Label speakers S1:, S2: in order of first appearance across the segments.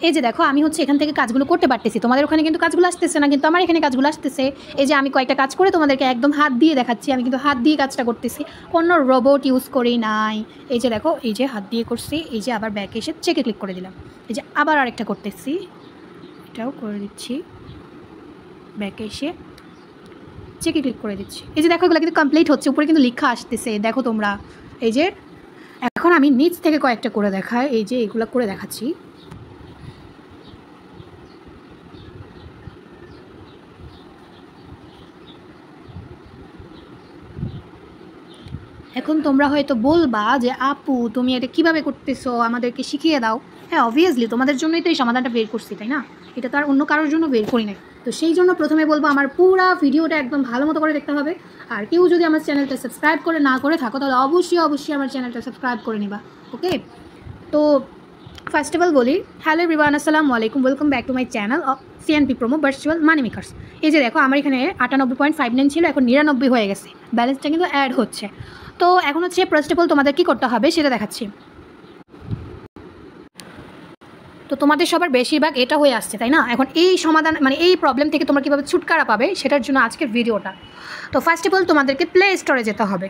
S1: এই যে দেখো আমি হচ্ছে এখান থেকে কাজগুলো করতে পারতেছি, তোমাদের ওখানে কিন্তু কাজগুলো আসতেছে না, কিন্তু আমার এখানে কাজগুলো আসতেছে। এই যে আমি কয়েকটা কাজ করে তোমাদেরকে একদম হাত দিয়ে দেখাচ্ছি, আমি কিন্তু হাত দিয়ে কাজটা করতেছি, কোনো রোবট ইউজ করি নাই। এই যে দেখো, এই যে হাত দিয়ে করছি, এই যে আবার ব্যাকে এসে চেকে ক্লিক করে দিলাম, এই যে আবার আরেকটা করতেছি, এটাও করে দিচ্ছি, ব্যাকে এসে চেকে ক্লিক করে দিচ্ছি। এই যে দেখো এগুলো কিন্তু কমপ্লিট হচ্ছে, উপরে কিন্তু লেখা আসতেছে, দেখো তোমরা। এই যে এখন আমি নিচ থেকে কয়েকটা করে দেখাই, এই যে এগুলো করে দেখাচ্ছি। এখন তোমরা হয়তো বলবা যে আপু তুমি এটা কীভাবে করতেছো, আমাদেরকে শিখিয়ে দাও। হ্যাঁ, অবভিয়াসলি তোমাদের জন্যই তো এই সমাধানটা বের করছি, তাই না? এটা তো আর অন্য কারোর জন্য বের করি নাই। তো সেই জন্য প্রথমে বলবো আমার পুরো ভিডিওটা একদম ভালো মতো করে দেখতে হবে। আর কেউ যদি আমার চ্যানেলটা সাবস্ক্রাইব করে না করে থাকো তাহলে অবশ্যই আমার চ্যানেলটা সাবস্ক্রাইব করে নিবা। ওকে, তো ফার্স্ট অফ অল বলি, হ্যালো এভরিওয়ান, আসসালামু আলাইকুম, welcome back to my channel CNP promo virtual money makers. এই যে দেখো আমার এখানে 98.59 ছিল, এখন 99 হয়ে গেছে, ব্যালেন্সটা কিন্তু অ্যাড হচ্ছে। তো এখন হচ্ছে ফার্স্ট অফ অল তোমাদের কী করতে হবে সেটা দেখাচ্ছি। তো তোমাদের সবার বেশিরভাগ এটা হয়ে আসছে, তাই না? এখন এই সমাধান মানে এই প্রবলেম থেকে তোমরা কীভাবে ছুটকারা পাবে সেটার জন্য আজকের ভিডিওটা। তো ফার্স্ট অফ অল তোমাদেরকে প্লে স্টোরে যেতে হবে।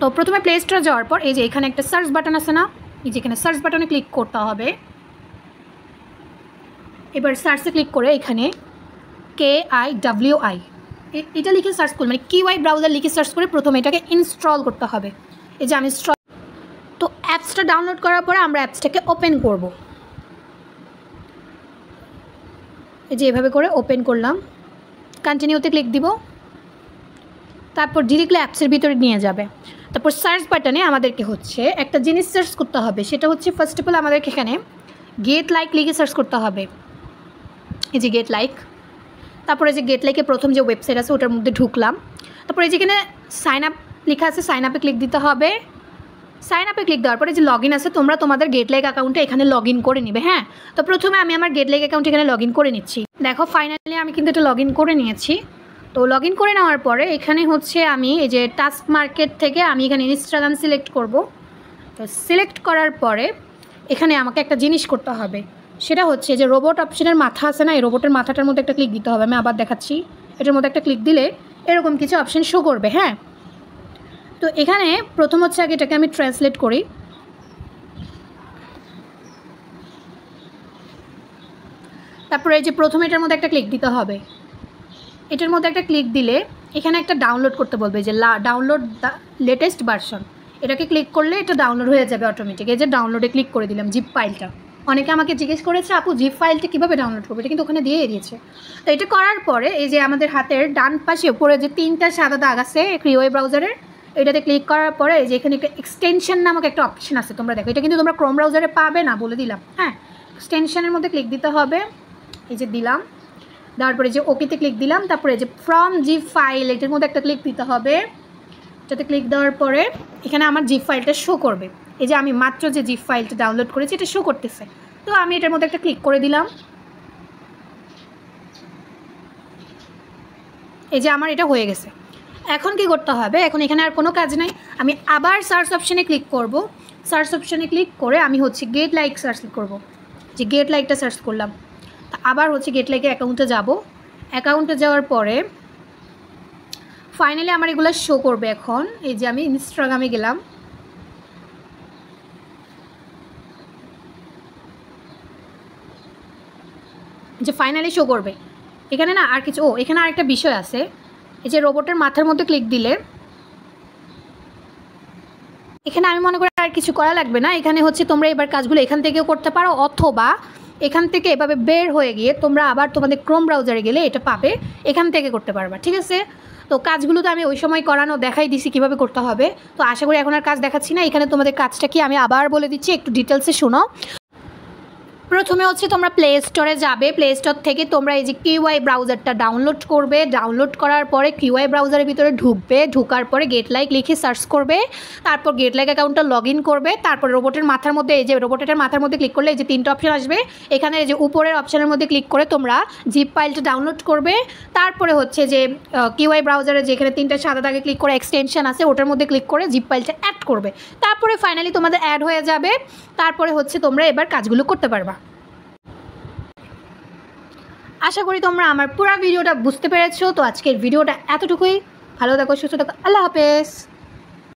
S1: তো প্রথমে প্লে স্টোরে যাওয়ার পর এই যে এখানে একটা সার্চ বাটন আছে না, এই যে এখানে সার্চ বাটনে ক্লিক করতে হবে। এবার সার্চে ক্লিক করে এখানে KIWI এটা লিখে সার্চ করলে মানে কিউআই ব্রাউজার লিখে সার্চ করে প্রথমে এটাকে ইনস্টল করতে হবে। এই যে আমি ইনস্টল, তো অ্যাপসটা ডাউনলোড করার পরে আমরা অ্যাপসটাকে ওপেন করব। এই যে এভাবে করে ওপেন করলাম, কন্টিনিউতে ক্লিক দিব, তারপর ডিরেক্টলি অ্যাপসের ভিতরে নিয়ে যাবে। তারপর সার্চ বাটনে আমাদেরকে হচ্ছে একটা জিনিস সার্চ করতে হবে, সেটা হচ্ছে ফার্স্ট অফ অল আমাদেরকে এখানে গেট লাইক লিখে সার্চ করতে হবে। এই যে গেট লাইক, তারপরে যে গেট লাইকের প্রথম যে ওয়েবসাইট আছে ওটার মধ্যে ঢুকলাম। তারপরে যেখানে সাইন আপ লেখা আছে সাইন আপে ক্লিক দিতে হবে। সাইন আপে ক্লিক দেওয়ার পরে যে লগ ইন আছে তোমরা তোমাদের গেট লাইক অ্যাকাউন্টে এখানে লগ ইন করে নিবে। হ্যাঁ, তো প্রথমে আমি আমার গেট লাইক অ্যাকাউন্ট এখানে লগ ইন করে নিচ্ছি। দেখো ফাইনালি আমি কিন্তু এটা লগ ইন করে নিয়েছি। তো লগ ইন করে নেওয়ার পরে এখানে হচ্ছে আমি এই যে টাস্ক মার্কেট থেকে আমি এখানে ইনস্টাগ্রাম সিলেক্ট করব। তো সিলেক্ট করার পরে এখানে আমাকে একটা জিনিস করতে হবে, সেটা হচ্ছে যে রোবট অপশনের মাথা আছে না, এই রোবটের মাথাটার মধ্যে একটা ক্লিক দিতে হবে। আমি আবার দেখাচ্ছি, এটার মধ্যে একটা ক্লিক দিলে এরকম কিছু অপশন শো করবে। হ্যাঁ, তো এখানে প্রথম হচ্ছে আগে এটাকে আমি ট্রান্সলেট করি। তারপরে এই যে প্রথমে এটার মধ্যে একটা ক্লিক দিতে হবে, এটার মধ্যে একটা ক্লিক দিলে এখানে একটা ডাউনলোড করতে বলবে যে ডাউনলোড দ্য লেটেস্ট ভার্সন। এটাকে ক্লিক করলে এটা ডাউনলোড হয়ে যাবে অটোমেটিক। এই যে ডাউনলোডে ক্লিক করে দিলাম জিপ ফাইলটা। অনেকে আমাকে জিজ্ঞেস করেছে আপু জিপ ফাইলটা কীভাবে ডাউনলোড করবে, এটা কিন্তু ওখানে দিয়ে দিয়েছে। তো এটা করার পরে এই যে আমাদের হাতের ডান পাশে উপরে যে 3টা সাদা দাগ আছে কিউআই ব্রাউজারের, এটাতে ক্লিক করার পরে এই যে এখানে একটা এক্সটেনশন নামক একটা অপশন আছে, তোমরা দেখো এটা কিন্তু তোমরা ক্রোম ব্রাউজারে পাবে না, বলে দিলাম। হ্যাঁ, এক্সটেনশনের মধ্যে ক্লিক দিতে হবে, এই যে দিলাম, তারপরে যে ওকেতে ক্লিক দিলাম, তারপরে যে ফ্রম জিপ ফাইল এটার মধ্যে একটা ক্লিক দিতে হবে। এটাতে ক্লিক দেওয়ার পরে এখানে আমার জিপ ফাইলটা শো করবে। এই যে আমি মাত্র যে জিপ ফাইলটা ডাউনলোড করেছি এটা শো করতেছে। তো আমি এটার মধ্যে একটা ক্লিক করে দিলাম। এই যে আমার এটা হয়ে গেছে। এখন কি করতে হবে, এখন এখানে আর কোনো কাজ নাই, আমি আবার সার্চ অপশানে ক্লিক করব। সার্চ অপশানে ক্লিক করে আমি হচ্ছে গেট লাইক সার্চ করব। যে গেট লাইকটা সার্চ করলাম, আবার হচ্ছে গেট লাইকের অ্যাকাউন্টে যাব। অ্যাকাউন্টে যাওয়ার পরে ফাইনালি আমার এগুলো শো করবে। এখন এই যে আমি ইনস্টাগ্রামে গেলাম, যে ফাইনালি শো করবে এখানে না আর কিছু। এখানে আরেকটা বিষয় আছে, এই যে রোবটের মাথার মধ্যে ক্লিক দিলে এখানে আমি মনে করি আর কিছু করা লাগবে না। এখানে হচ্ছে তোমরা এবার কাজগুলো এখান থেকেও করতে পারো, অথবা এখান থেকে এভাবে বের হয়ে গিয়ে তোমরা আবার তোমাদের ক্রোম ব্রাউজারে গেলে এটা পাবে, এখান থেকে করতে পারবা। ঠিক আছে, তো কাজগুলো তো আমি ওই সময় করানো দেখাই দিছি কীভাবে করতে হবে। তো আশা করি এখন আর কাজ দেখাচ্ছি না। এখানে তোমাদের কাজটা কি আমি আবার বলে দিচ্ছি, একটু ডিটেলসে শোনো। প্রথমে হচ্ছে তোমরা প্লে স্টোরে যাবে, প্লে স্টোর থেকে তোমরা এই যে কিউআই ব্রাউজারটা ডাউনলোড করবে। ডাউনলোড করার পরে কিউআই ব্রাউজারের ভিতরে ঢুকবে, ঢুকার পরে গেট লাইক লিখে সার্চ করবে, তারপর গেট লাইক অ্যাকাউন্টটা লগ ইন করবে। তারপর রোবটের মাথার মধ্যে এই যে রোবটের মাথার মধ্যে ক্লিক করলে এই যে 3টা অপশন আসবে, এখানে এই যে উপরের অপশানের মধ্যে ক্লিক করে তোমরা জিপ ফাইলটা ডাউনলোড করবে। তারপরে হচ্ছে যে কিউআই ব্রাউজারে যেখানে 3টা সাদা দাগে ক্লিক করে এক্সটেনশন আছে ওটার মধ্যে ক্লিক করে জিপ ফাইলটা অ্যাড করবে। তারপরে ফাইনালি তোমাদের অ্যাড হয়ে যাবে। তারপরে হচ্ছে তোমরা এবার কাজগুলো করতে পারবা। আশা করি তোমরা আমার পুরো ভিডিওটা বুঝতে পেরেছো। তো আজকের ভিডিওটা এতটুকুই। ভালো থাকো, সুস্থ থাকো, আল্লাহ হাফেজ।